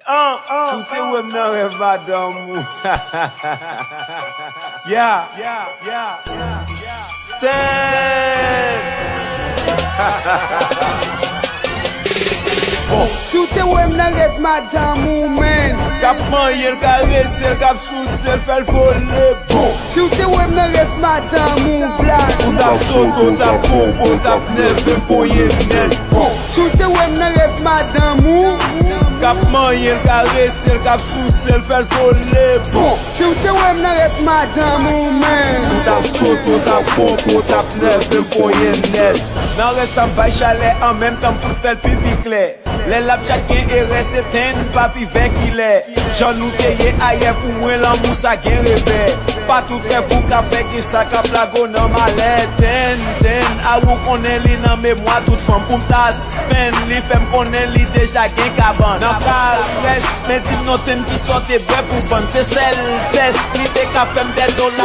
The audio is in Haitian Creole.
Soute wèm nan rêve madame ou. Yeah. Soute wèm nan rêve madame ou men. Kap manye l karese, l kap souse, l fèl fole bon. Soute wèm nan rêve madame ou black. Ou tap soto, tap popo, tap neve, poye net bon. Soute wèm nan rêve madame ou. Kap manye l karese, l kap souse, l fèl fole bon. Soute wèm nan rêve madame ou men. Ou tap soto, tap popo, tap neve, poye net. Nan rêve sam bay chalet, en même temps pour faire pipi clair. Les lap chacun est resté papi 20 kilè. J'en nou teye aye pou mwen l'amour sa gen rêve. Pas tout rêve ou ka fait que ça ka plago nan malè. Ten, a ou konnen li nan mémoire toute femme pou m'ta spen. Li fem konnen li déjà gen kaban. Nan kares, men tim noten ki sote bre pou ban. Se sel test, li te ka fem $10.